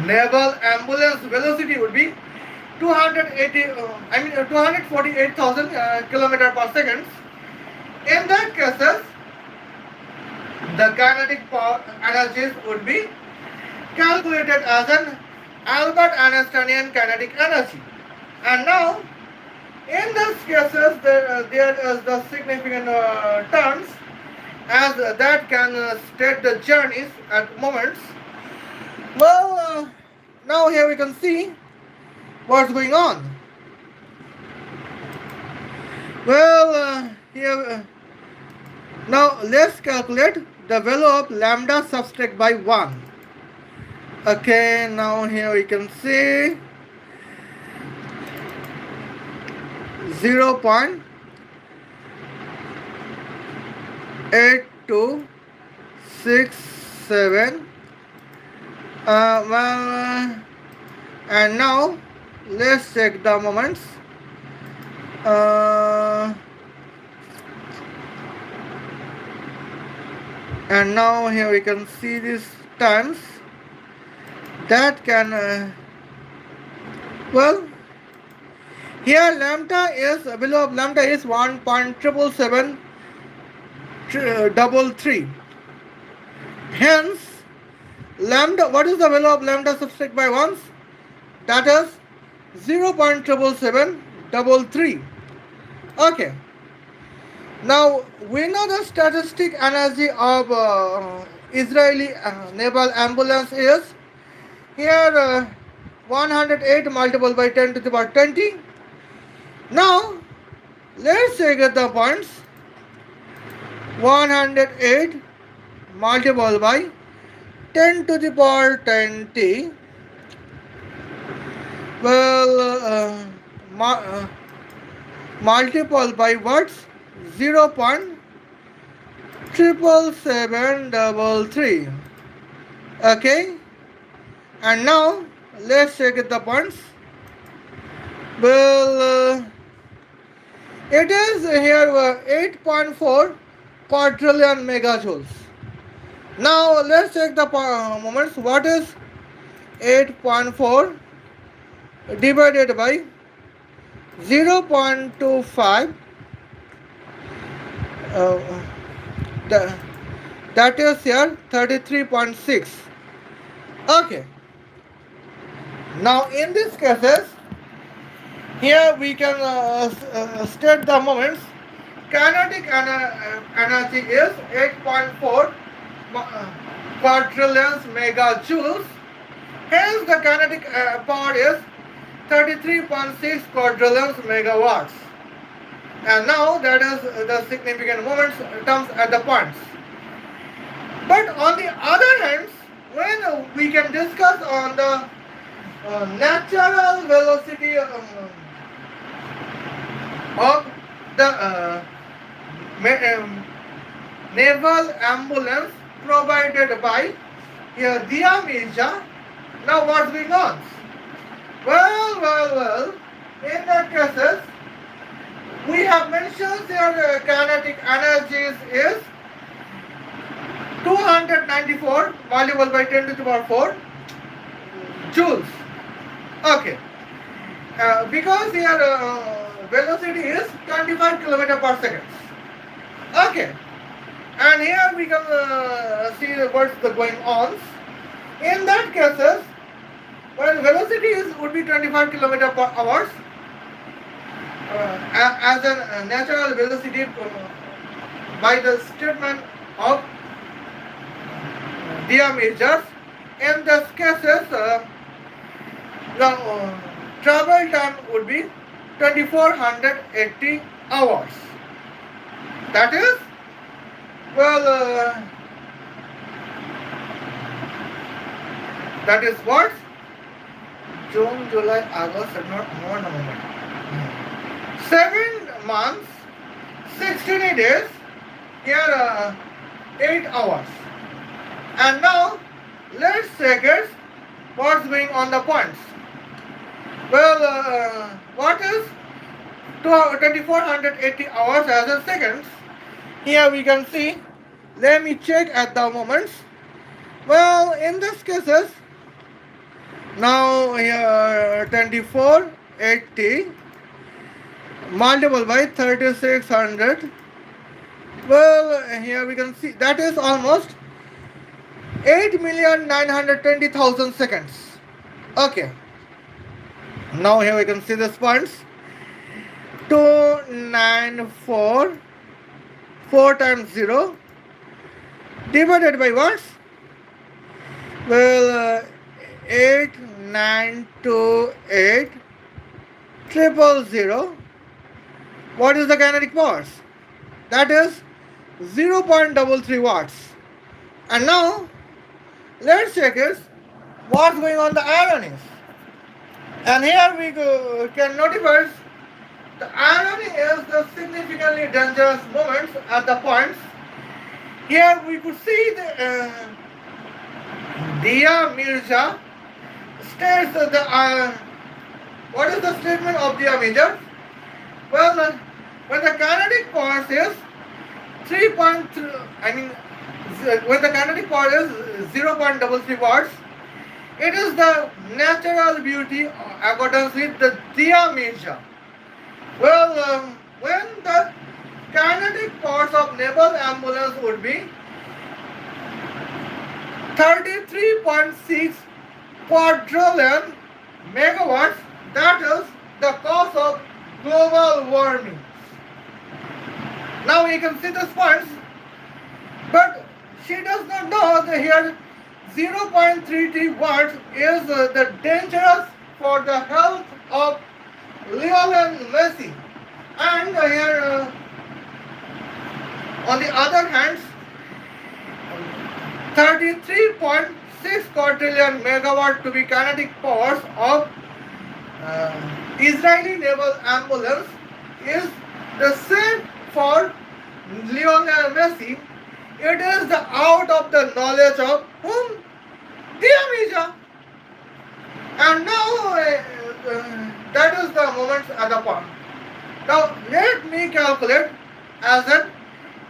naval ambulance velocity would be 248,000 kilometer per second. In that cases, the kinetic power energies would be calculated as an Albert Einsteinian kinetic energy. And now, in these cases, there is the significant terms as that can state the journeys at moments. Well, now here we can see what's going on. Well, now let's calculate the value of lambda subtract by 1. Okay, now here we can see 0.8267. And now let's check the moments. And now here we can see these times that can well, here lambda is value of lambda is 1.77733. Hence lambda, what is the value of lambda subtract by 1? That is 0.77733. Okay. Now we know the statistic energy of Israeli naval ambulance is here 108 multiplied by 10 to the power 20. Now let's check the points. 108 multiplied by 10 to the power 20. Well, multiple by what? 0.77733. Okay. And now let's check the points. Well, it is here 8.4 quadrillion megajoules. Now let's check the moments. What is 8.4 divided by 0.25? That is here 33.6. Okay. Now in these cases, here we can state the moments. Kinetic energy is 8.4 quadrillions megajoules. Hence the kinetic power is 33.6 quadrillions megawatts. And now that is the significant moments terms at the points. But on the other hand, when we can discuss on the natural velocity of the naval ambulance provided by Dia Mirza. Now what's going on? Well, in that cases, we have mentioned their kinetic energies is 294 multiplied by 10 to the power 4 joules. Okay. Because their velocity is 25 km per second. Okay. And here we can see what's going on. In that cases, when velocity would be 25 km per hour, as a natural velocity by the statement of diameters. In these cases, the travel time would be 2480 hours. That is, well, that is what? June, July, August, September, November. 7 months, 16 days, here 8 hours. And now let's check it what's going on the points. Well, what is 2480 hours as in seconds? Here we can see. Let me check at the moments. Well, in this cases, now here 2480 multiple by 3600. Well, here we can see that is almost 8,920,000 seconds. Okay. Now here we can see this points. 294 4 times 0 divided by what? Well, 8928 triple zero. What is the kinetic powers? That is 0.33 watts. And now let's check it. What's going on the ironies? And here we can notice the irony is the significantly dangerous moments at the points. Here we could see the Dia Mirza states the what is the statement of Dia Mirza? Well, when the kinetic force is 3.3, when the kinetic power is 0.33 watts, it is the natural beauty accordance with the Dia Mirza. Well, when the kinetic force of naval ambulance would be 33.6 quadrillion megawatts, that is the cause of global warming. Now you can see this points, but she does not know that here 0.33 watts is the dangerous for the health of Lionel Messi. And here on the other hand, 33.6 quadrillion megawatt to be kinetic powers of Israeli naval ambulance is the same for Lionel Messi. It is the out of the knowledge of whom? Diamija. And now that is the moment at the point. Now let me calculate as a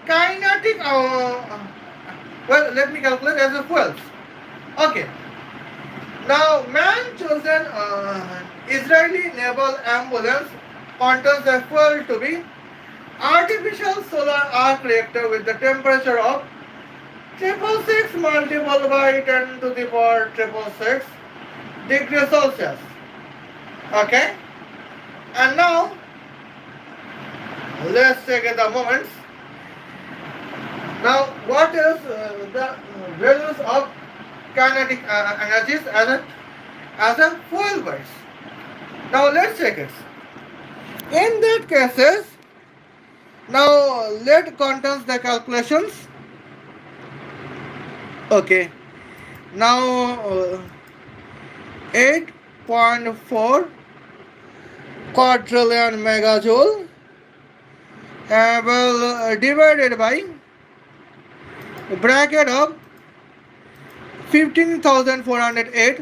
kinetic. Let me calculate as a fuels. Okay. Now man chosen Israeli naval ambulance contains a fuel to be artificial solar arc reactor with the temperature of 666 multiplied by 10 to the power 666 degrees Celsius. Okay. And now let's take the moments. Now what is the values of kinetic energies as a fuel base? Now let's check it. In that cases, now let contains the calculations. Okay. Now 8.4 quadrillion megajoule divided by bracket of 15,408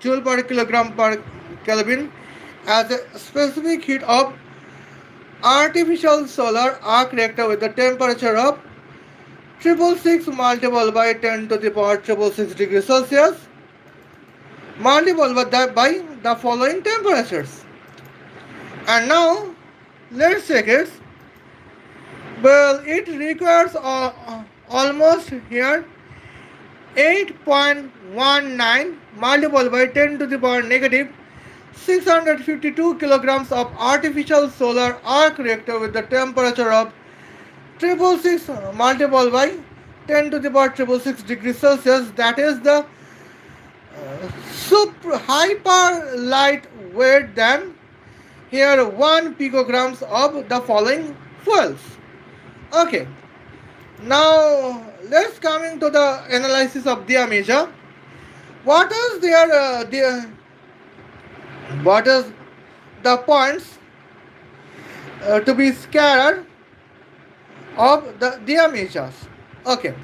joule per kilogram per Kelvin as a specific heat of artificial solar arc reactor with the temperature of 666 multiplied by 10 to the power 666 degrees Celsius multiplied by the following temperatures. And now let's check it. Well, it requires almost here 8.19 multiplied by 10 to the power negative 652 kilograms of artificial solar arc reactor with the temperature of 666 multiplied by 10 to the power 666 degrees Celsius. That is the super hyper lightweight than here 1 picograms of the following fuels. Okay. Now let's coming to the analysis of diameter. What is what is the points to be scattered of the diameters. Okay,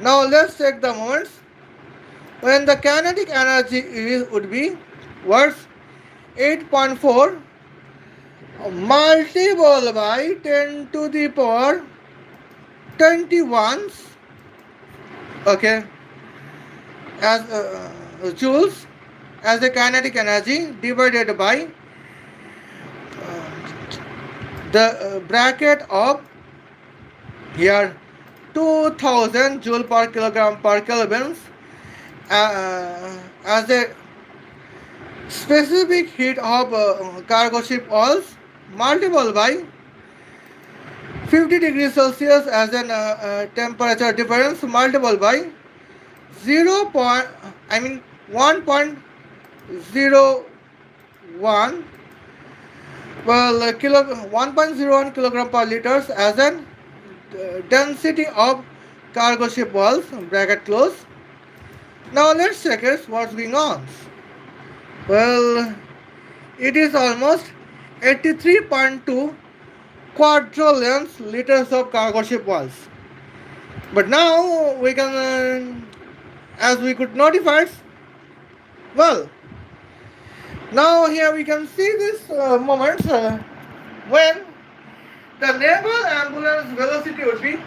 now let's take the moments when the kinetic energy would be worth 8.4 multiple by 10 to the power 21, okay, as joules as the kinetic energy divided by the bracket of here 2000 joule per kilogram per kelvin as a specific heat of cargo ship oils multiple by 50 degrees Celsius as an temperature difference multiple by 0. I mean 1.01 kilo 1.01 kilogram per liters as an density of cargo ship walls bracket close. Now let's check it what's going on. Well, it is almost 83.2 quadrillion liters of cargo ship walls. But now we can, as we could notify, well, now here we can see this moment when the naval ambulance velocity would be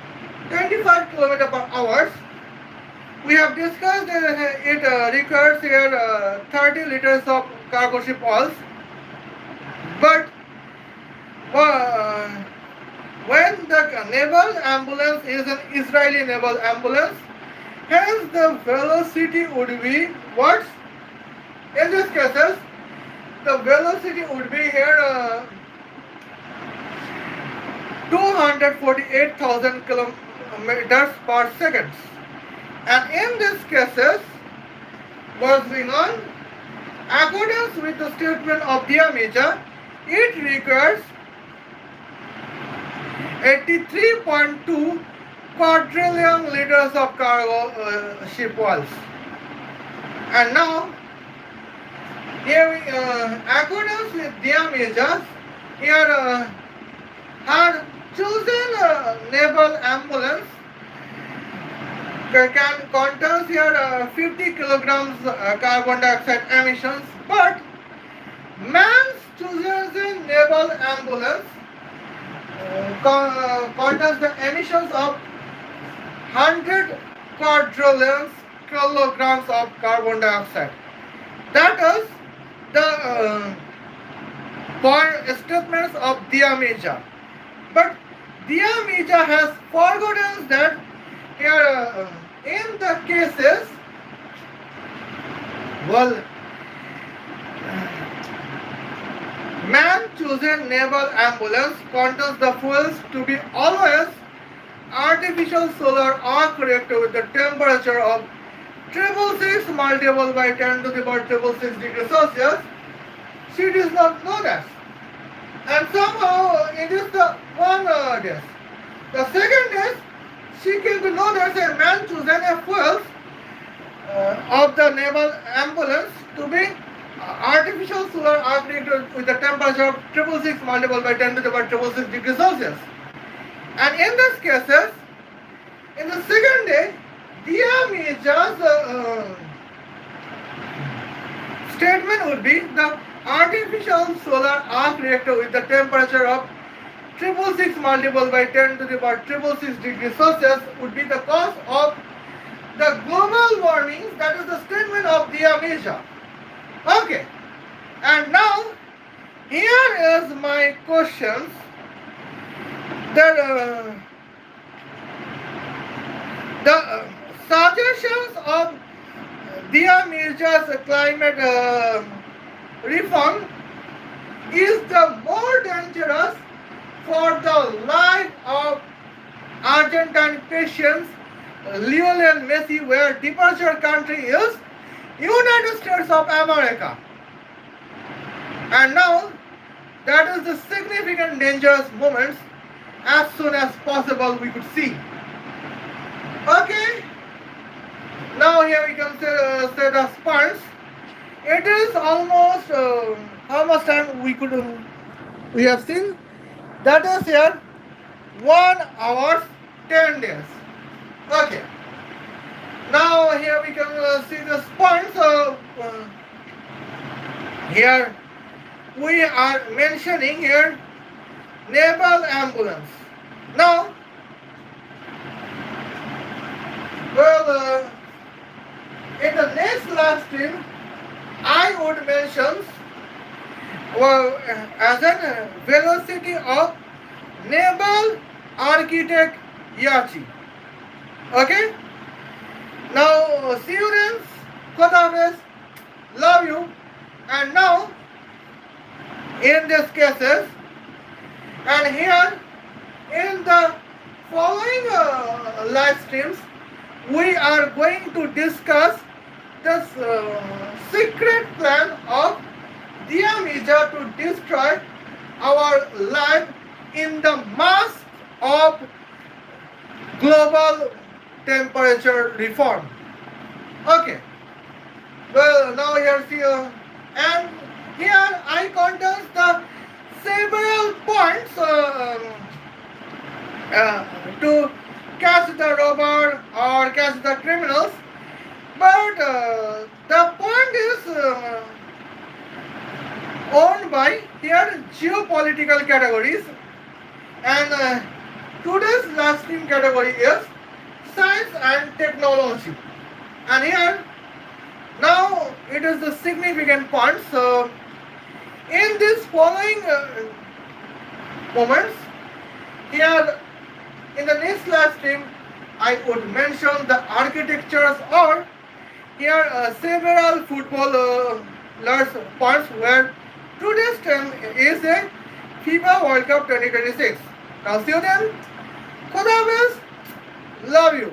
25 km per hour. We have discussed it requires here 30 liters of cargo ship oils, but when the naval ambulance is an Israeli naval ambulance, hence the velocity would be what? In this cases, the velocity would be here 248,000 kilometers per second. And in this cases, what's going on? Accordance with the statement of diameter, it requires 83.2 quadrillion liters of cargo ship oils. And now, here we, accordance with diameter, here had chosen naval ambulance can contains here 50 kilograms carbon dioxide emissions, but man's chosen naval ambulance contains the emissions of 100 quadrillion kilograms of carbon dioxide. That is the statements of diameter. But diameter has forgotten that here in the cases, well, man chosen naval ambulance contains the fuels to be always artificial solar arc reactor with the temperature of 666 multiple by 10 to the power 666 degrees Celsius. She does not know that. And somehow it is the one dish. The second is she came to know that a man chosen a fuel of the naval ambulance to be artificial solar arc reactor with the temperature of 666 multiple by 10 to the power 666 degrees Celsius. And in these cases, in the second day, diameter's statement would be the artificial solar arc reactor with the temperature of 666 multiple by 10 to the power 666 degrees Celsius would be the cause of the global warming. That is the statement of diameter. Okay. And now, here is my questions that the suggestions of diameter's climate reform is the more dangerous for the life of Argentine patients Lionel Messi, where departure country is United States of America. And now that is the significant dangerous moments as soon as possible we could see. Okay. Now here we can say the sponge. It is almost how much time we have seen. That is here 1 hour 10 days. Okay. Now here we can see this point. So here we are mentioning here naval ambulance. Now, well, in the next live stream, I would mention well as a velocity of naval architect Yachi. Okay. Now, see you then. Khodafez. Love you. And now, in these cases, and here in the following live streams, we are going to discuss this secret plan of Diamija to destroy our life in the mask of global temperature reform. Okay. Well, now here see and here I contains the several points to catch the robber or catch the criminals. But the point is owned by here geopolitical categories, and today's last stream category is science and technology. And here now it is the significant point. So in this following moments, here in the next live stream, I would mention the architectures or here several football points where today's term is a FIFA World Cup 2026. Now see you then. Khodafez. Love you.